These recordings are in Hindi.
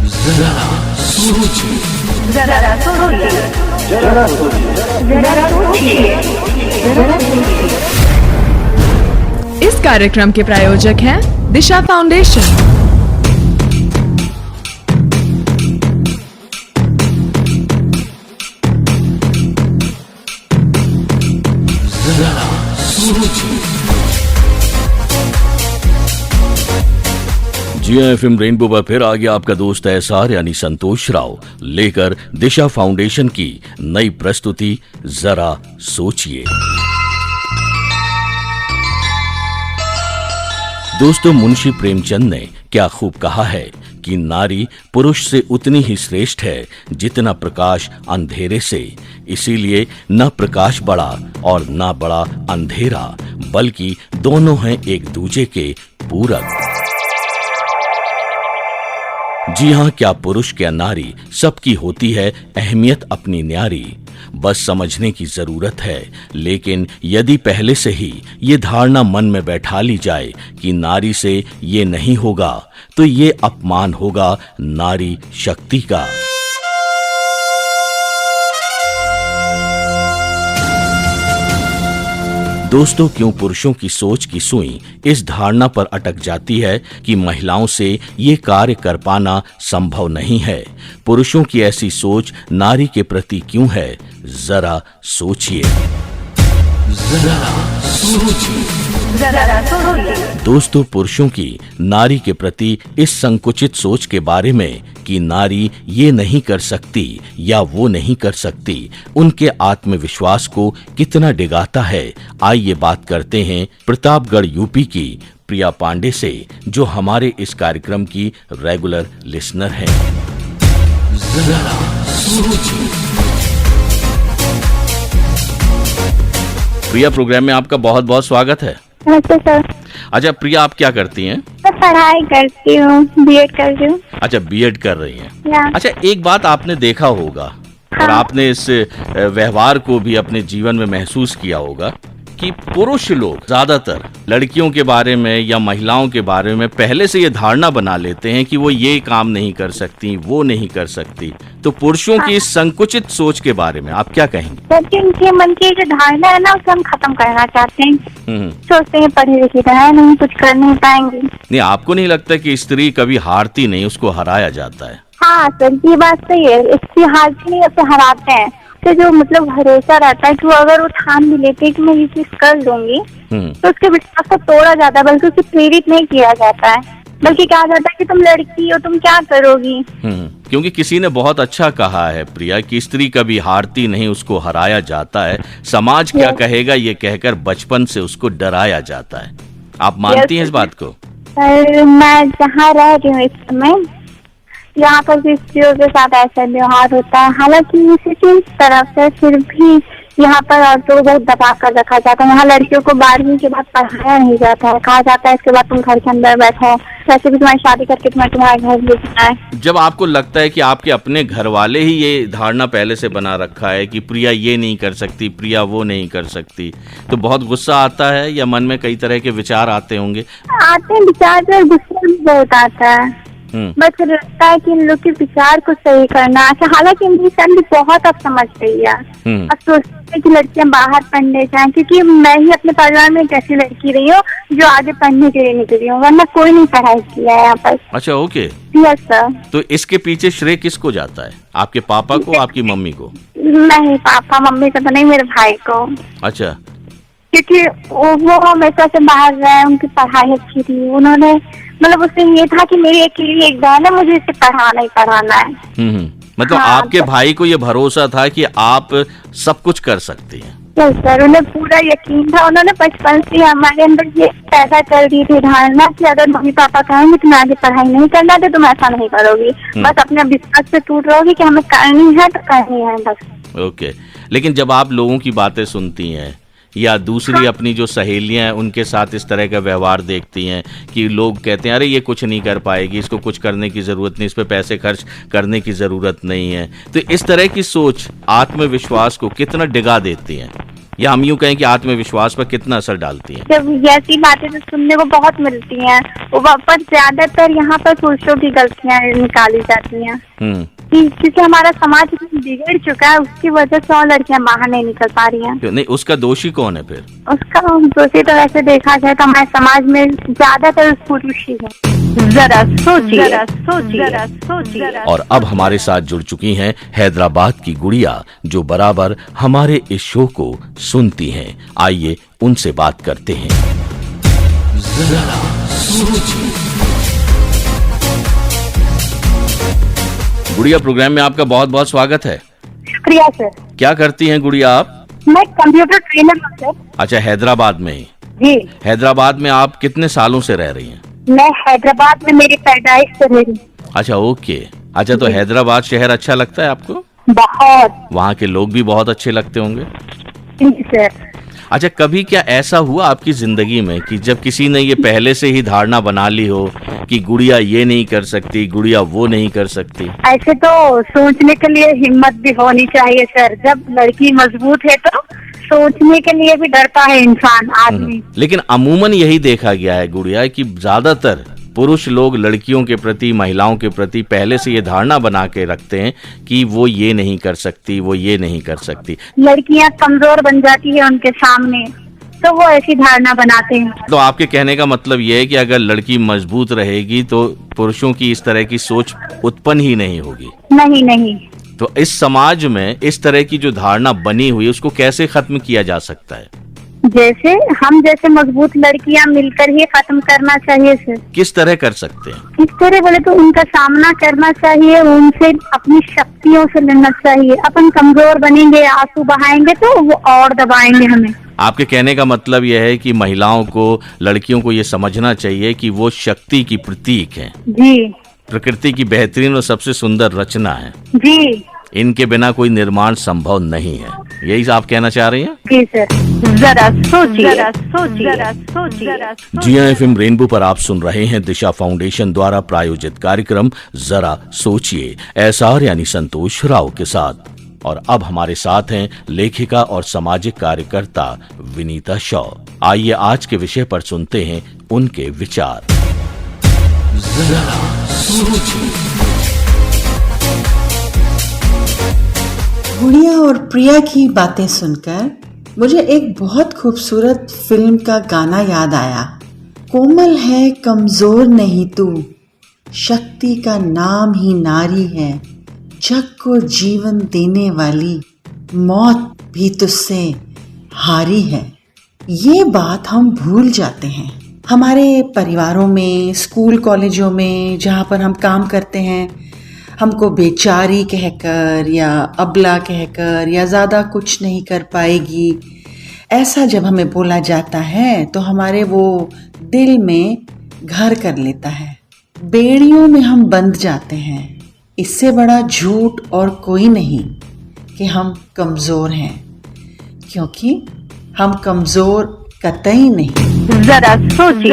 जरा सोचिए, जरा सोचिए, जरा सोचिए, जरा सोचिए, जरा सोचिए। इस कार्यक्रम के प्रायोजक हैं दिशा फाउंडेशन। जरा सोचिए। जी एफएम रेनबो पर फिर आ गया आपका दोस्त एसआर यानी संतोष राव लेकर दिशा फाउंडेशन की नई प्रस्तुति जरा सोचिए। दोस्तों, मुंशी प्रेमचंद ने क्या खूब कहा है कि नारी पुरुष से उतनी ही श्रेष्ठ है जितना प्रकाश अंधेरे से। इसीलिए न प्रकाश बड़ा और न बड़ा अंधेरा, बल्कि दोनों हैं एक दूजे के पूरक। जी हाँ, क्या पुरुष क्या नारी, सबकी होती है अहमियत अपनी न्यारी। बस समझने की जरूरत है। लेकिन यदि पहले से ही ये धारणा मन में बैठा ली जाए कि नारी से ये नहीं होगा, तो ये अपमान होगा नारी शक्ति का। दोस्तों, क्यों पुरुषों की सोच की सुई इस धारणा पर अटक जाती है कि महिलाओं से ये कार्य कर पाना संभव नहीं है। पुरुषों की ऐसी सोच नारी के प्रति क्यों है, जरा सोचिए, जरा सोचिए, जरा सोचिए। दोस्तों, पुरुषों की नारी के प्रति इस संकुचित सोच के बारे में कि नारी ये नहीं कर सकती या वो नहीं कर सकती, उनके आत्मविश्वास को कितना डिगाता है। आइए बात करते हैं प्रतापगढ़ यूपी की प्रिया पांडे से, जो हमारे इस कार्यक्रम की रेगुलर लिसनर है। जरा सोचिए। प्रिया, प्रोग्राम में आपका बहुत बहुत स्वागत है। नमस्ते सर। अच्छा प्रिया, आप क्या करती हैं? मैं पढ़ाई करती हूँ, बीएड कर रही हूँ। अच्छा, बीएड कर रही हैं। या। अच्छा, एक बात आपने देखा होगा और आपने इस व्यवहार को भी अपने जीवन में महसूस किया होगा कि पुरुष लोग ज्यादातर लड़कियों के बारे में या महिलाओं के बारे में पहले से ये धारणा बना लेते हैं कि वो ये काम नहीं कर सकती, वो नहीं कर सकती। तो पुरुषों की इस संकुचित सोच के बारे में आप क्या कहेंगे? क्योंकि उनके मन की जो धारणा है ना, उसे हम खत्म करना चाहते हैं। सोचते हैं पढ़ी लिखी तो है नहीं, कुछ कर नहीं पाएंगे। नहीं, आपको नहीं लगता कि स्त्री कभी हारती नहीं, उसको हराया जाता है? हाँ सर, ये बात सही है। इसकी हारती नहीं, उसे हराते हैं। तो जो मतलब भरोसा रहता है कि वो अगर वो ठान भी लेते हैं कि मैं ये चीज कर दूंगी, तो उसके विश्वास को तोड़ा जाता है, बल्कि उसे प्रेरित नहीं किया जाता है, बल्कि कहा जाता है कि तुम लड़की हो, तुम क्या करोगी। क्योंकि किसी ने बहुत अच्छा कहा है प्रिया कि स्त्री कभी हारती नहीं, उसको हराया जाता है। समाज क्या कहेगा ये कहकर बचपन से उसको डराया जाता है। आप मानती हैं इस बात को? सर, मैं जहाँ रह रही हूँ इस समय, यहाँ पर भी स्त्रियों के साथ ऐसा व्यवहार होता है। हालांकि इसी की तरफ से फिर भी यहाँ पर औरतों को बहुत दबा कर रखा जाता है। यहाँ लड़कियों को 12वीं के बाद पढ़ाया नहीं जाता है। कहा जाता है इसके बाद तुम घर के अंदर बैठो, वैसे भी तुम्हारी शादी करके तुम्हारे घर भेजना है। जब आपको लगता है कि आपके अपने घर वाले ही ये धारणा पहले से बना रखा है कि प्रिया ये नहीं कर सकती, प्रिया वो नहीं कर सकती, तो बहुत गुस्सा आता है या मन में कई तरह के विचार आते होंगे? आते हैं विचार, जो गुस्सा भी बहुत आता है। बस लगता है कि इन लोग के विचार को सही करना। हालांकि इनकी फैमिली बहुत अब समझ रही है। अब सोचते हैं कि लड़कियां बाहर पढ़ने जाएं, क्योंकि मैं ही अपने परिवार में एक ऐसी लड़की रही हूँ जो आगे पढ़ने के लिए निकली हूँ, वरना कोई नहीं पढ़ाई किया है यहाँ पर। अच्छा, ओके। Yes sir. तो इसके पीछे श्रेय किसको जाता है? आपके पापा को, आपकी मम्मी को? नहीं, पापा मम्मी को तो नहीं, मेरे भाई को। अच्छा। क्योंकि वो हमेशा से बाहर रहे, उनकी पढ़ाई अच्छी थी। उन्होंने मतलब उससे ये था कि मेरी अकेली एक बहन है, मुझे इसे पढ़ाना ही पढ़ाना है। मतलब आपके भाई को ये भरोसा था कि आप सब कुछ कर सकती हैं? यस सर, उन्हें पूरा यकीन था। उन्होंने बचपन से हमारे अंदर ये पैदा कर दी थी धारणा कि अगर मम्मी पापा कहेंगे तुम्हें आगे पढ़ाई नहीं करना तो तुम ऐसा नहीं करोगी, बस अपने विश्वास पे टूट रहोगी कि हमें करनी है तो करनी है बस। ओके। लेकिन जब आप लोगों की बातें सुनती हैं या दूसरी अपनी जो सहेलियां हैं उनके साथ इस तरह का व्यवहार देखती हैं कि लोग कहते हैं अरे ये कुछ नहीं कर पाएगी, इसको कुछ करने की ज़रूरत नहीं, इस पे पैसे खर्च करने की ज़रूरत नहीं है, तो इस तरह की सोच आत्मविश्वास को कितना डिगा देती है? या हम यूं कहें कि आत्मविश्वास पर कितना असर डालती हैं? जब ऐसी बातें तो सुनने को बहुत मिलती हैं, वो पर ज्यादातर यहाँ पर पुरुषों की गलतियाँ निकाली जाती हैं क्योंकि हमारा समाज बिगड़ चुका है, उसकी वजह से और लड़कियां बाहर नहीं निकल पा रही हैं। नहीं, उसका दोषी कौन है फिर? उसका दोषी तो वैसे देखा जाए तो हमारे समाज में ज्यादातर पुरुष ही है। जरा सोचिए। और अब हमारे साथ जुड़ चुकी हैं हैदराबाद की गुड़िया, जो बराबर हमारे इस शो को सुनती हैं। आइए उनसे बात करते हैं। जरा सोचिए। गुड़िया, प्रोग्राम में आपका बहुत बहुत स्वागत है। शुक्रिया सर। क्या करती हैं गुड़िया आप? मैं कंप्यूटर ट्रेनर हूँ सर। अच्छा, हैदराबाद में ही? जी। हैदराबाद में आप कितने सालों से रह रही हैं? मैं हैदराबाद में मेरी पैदाइश से रही। अच्छा, ओके। अच्छा, तो हैदराबाद शहर अच्छा लगता है आपको? बहुत। वहाँ के लोग भी बहुत अच्छे लगते होंगे? जी सर। अच्छा, कभी क्या ऐसा हुआ आपकी जिंदगी में कि जब किसी ने ये पहले से ही धारणा बना ली हो कि गुड़िया ये नहीं कर सकती, गुड़िया वो नहीं कर सकती? ऐसे तो सोचने के लिए हिम्मत भी होनी चाहिए सर। जब लड़की मजबूत है तो सोचने के लिए भी डरता है इंसान, आदमी। लेकिन अमूमन यही देखा गया है गुड़िया कि ज्यादातर पुरुष लोग लड़कियों के प्रति, महिलाओं के प्रति पहले से ये धारणा बना के रखते हैं कि वो ये नहीं कर सकती, वो ये नहीं कर सकती। लड़कियां कमजोर बन जाती है उनके सामने, तो वो ऐसी धारणा बनाते हैं। तो आपके कहने का मतलब ये है कि अगर लड़की मजबूत रहेगी तो पुरुषों की इस तरह की सोच उत्पन्न ही नहीं होगी? नहीं। तो इस समाज में इस तरह की जो धारणा बनी हुई है, उसको कैसे खत्म किया जा सकता है? जैसे हम जैसे मजबूत लड़कियां मिलकर ही खत्म करना चाहिए सर। किस तरह कर सकते हैं? किस तरह बोले तो उनका सामना करना चाहिए, उनसे अपनी शक्तियों से लड़ना चाहिए। अपन कमजोर बनेंगे, आंसू बहाएंगे तो वो और दबाएंगे हमें। आपके कहने का मतलब यह है कि महिलाओं को, लड़कियों को ये समझना चाहिए कि वो शक्ति की प्रतीक है। जी। प्रकृति की बेहतरीन और सबसे सुंदर रचना है। जी। इनके बिना कोई निर्माण संभव नहीं है, यही आप कहना चाह रही हैं? जी सर। जरा सोचिए। जिया FM रेनबो पर आप सुन रहे हैं दिशा फाउंडेशन द्वारा प्रायोजित कार्यक्रम जरा सोचिए, SR यानी संतोष राव के साथ। और अब हमारे साथ हैं लेखिका और सामाजिक कार्यकर्ता विनीता शॉ। आइए आज के विषय पर सुनते हैं उनके विचार। जरा सोचिए। गुड़िया और प्रिया की बातें सुनकर मुझे एक बहुत खूबसूरत फिल्म का गाना याद आया। कोमल है कमजोर नहीं तू, शक्ति का नाम ही नारी है, जग को जीवन देने वाली, मौत भी तुझसे हारी है। ये बात हम भूल जाते हैं। हमारे परिवारों में, स्कूल कॉलेजों में जहाँ पर हम काम करते हैं, हमको बेचारी कहकर या अबला कहकर या ज़्यादा कुछ नहीं कर पाएगी, ऐसा जब हमें बोला जाता है तो हमारे वो दिल में घर कर लेता है। बेड़ियों में हम बंध जाते हैं। इससे बड़ा झूठ और कोई नहीं कि हम कमज़ोर हैं, क्योंकि हम कमज़ोर कतई नहीं। जरा सोचिए।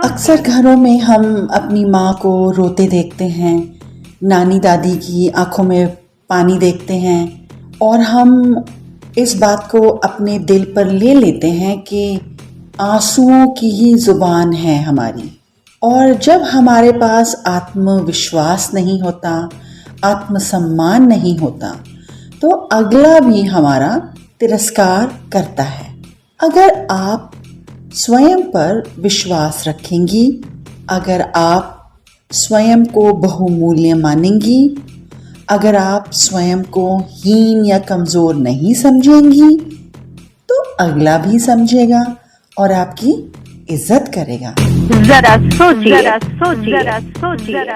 अक्सर घरों में हम अपनी माँ को रोते देखते हैं, नानी दादी की आंखों में पानी देखते हैं और हम इस बात को अपने दिल पर ले लेते हैं कि आंसुओं की ही जुबान है हमारी। और जब हमारे पास आत्मविश्वास नहीं होता, आत्मसम्मान नहीं होता, तो अगला भी हमारा तिरस्कार करता है। अगर आप स्वयं पर विश्वास रखेंगी, अगर आप स्वयं को बहुमूल्य मानेंगी, अगर आप स्वयं को हीन या कमज़ोर नहीं समझेंगी, तो अगला भी समझेगा और आपकी इज्जत करेगा। जरा सोचिए।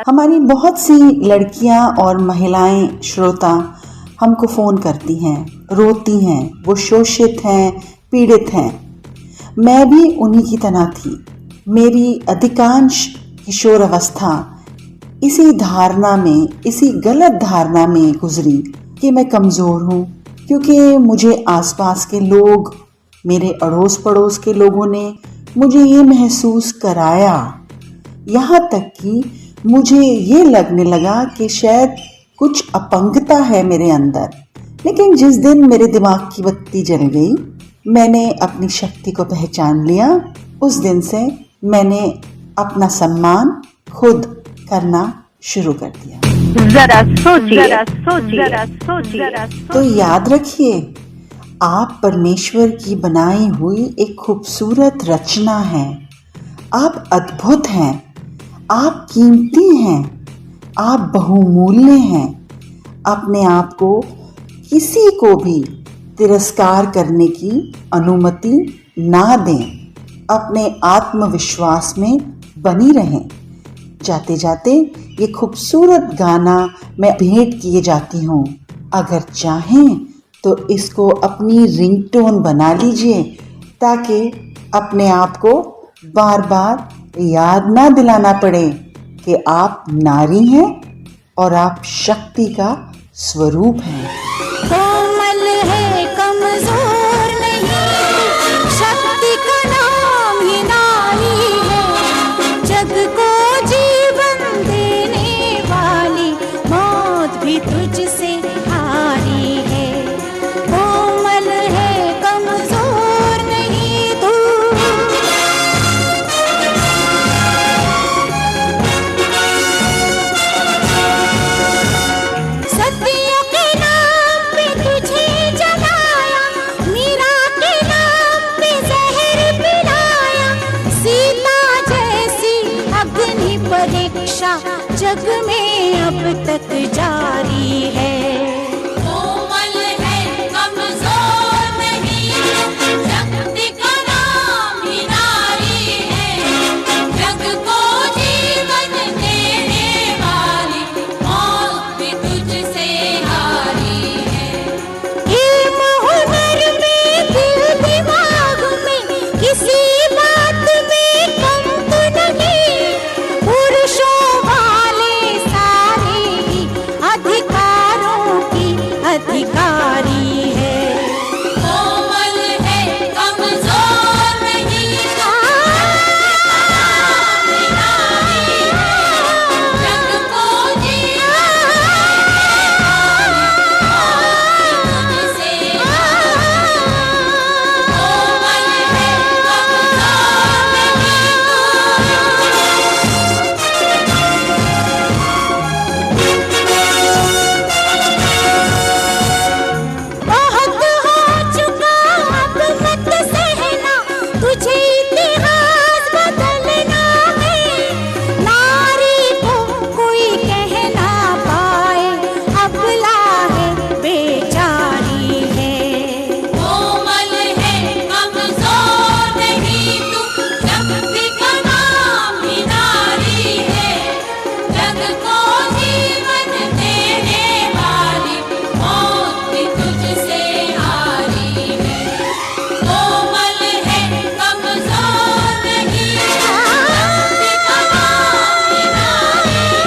हमारी बहुत सी लड़कियां और महिलाएं श्रोता हमको फ़ोन करती हैं, रोती हैं, वो शोषित हैं, पीड़ित हैं। मैं भी उन्हीं की तरह थी। मेरी अधिकांश किशोर अवस्था इसी धारणा में, इसी गलत धारणा में गुजरी कि मैं कमज़ोर हूँ, क्योंकि मुझे आसपास के लोग, मेरे अड़ोस पड़ोस के लोगों ने मुझे ये महसूस कराया, यहाँ तक कि मुझे ये लगने लगा कि शायद कुछ अपंगता है मेरे अंदर, लेकिन जिस दिन मेरे दिमाग की बत्ती जल गई, मैंने अपनी शक्ति को पहचान लिया, उस दिन से मैंने अपना सम्मान खुद करना शुरू कर दिया। जरा सोचिए। तो याद रखिए, आप परमेश्वर की बनाई हुई एक खूबसूरत रचना हैं। आप अद्भुत हैं, आप कीमती हैं, आप बहुमूल्य हैं। अपने आप को किसी को भी तिरस्कार करने की अनुमति ना दें। अपने आत्मविश्वास में बनी रहें। जाते जाते ये खूबसूरत गाना मैं भेंट किए जाती हूँ। अगर चाहें तो इसको अपनी रिंगटोन बना लीजिए, ताकि अपने आप को बार बार याद ना दिलाना पड़े कि आप नारी हैं और आप शक्ति का स्वरूप हैं। कोमल है, कमजोर नहीं, शक्ति का नाम ही नारी है। जग को जीवन देने वाली मौत भी तुझसे हारी है। कोमल है, कमजोर नहीं तू। सत्य के नाम पे तुझे जलाया, मीरा के नाम पे जहर पिलाया। सीता जैसी अग्नि परीक्षा जग में अब तक जारी है। कोमल है, कमजोर नहीं, शक्ति का नाम ही नारी है। जग को जीवन देने वाली मौत भी तुझसे हारी है। इल्म हुनर में, दिल दिमाग में, किसी बात में कम तो नहीं। पुरुषों वाले सारे ही अधिकारों की अधिकारी है। कोमल है, कमजोर नहीं, जग को जीवन तुझसे कोमल है, कमजोर नहीं बहुत हो चुका, अब मत सहना, तुझे इतिहास बदलना है। नारी को कोई कह ना पाए, अबला है, बेचारी है। कोमल है, कमजोर नहीं तू, शक्ति का नाम ही नारी है। जग को जीवन देने वाली मौत भी तुझसे हारी है। कोमल है, कमजोर नहीं, शक्ति का नाम ही नारी है।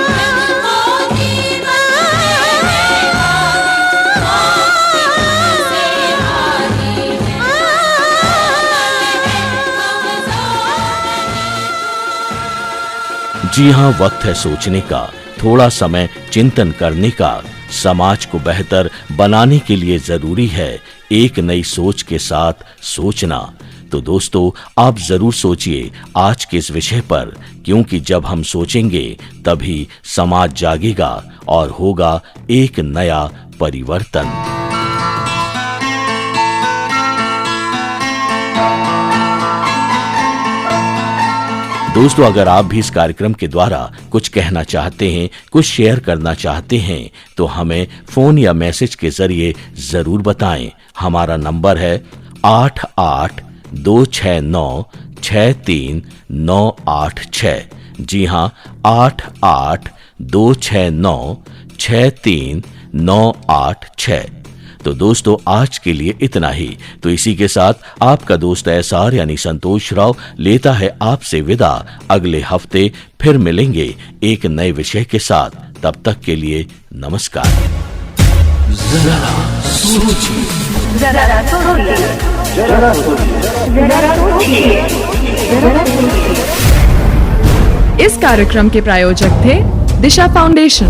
जग को जीवन देने वाली मौत भी तुझसे हारी है। जी हाँ, वक्त है सोचने का, थोड़ा समय चिंतन करने का। समाज को बेहतर बनाने के लिए जरूरी है एक नई सोच के साथ सोचना। तो दोस्तों, आप जरूर सोचिए आज के इस विषय पर, क्योंकि जब हम सोचेंगे तभी समाज जागेगा और होगा एक नया परिवर्तन। दोस्तों, अगर आप भी इस कार्यक्रम के द्वारा कुछ कहना चाहते हैं, कुछ शेयर करना चाहते हैं, तो हमें फोन या मैसेज के जरिए जरूर बताएं। हमारा नंबर है 8826963986। जी हाँ, 8826963986। तो दोस्तों, आज के लिए इतना ही। तो इसी के साथ आपका दोस्त एसआर यानी संतोष राव लेता है आपसे विदा। अगले हफ्ते फिर मिलेंगे एक नए विषय के साथ। तब तक के लिए नमस्कार। जरा सोचिए। इस कार्यक्रम के प्रायोजक थे दिशा फाउंडेशन।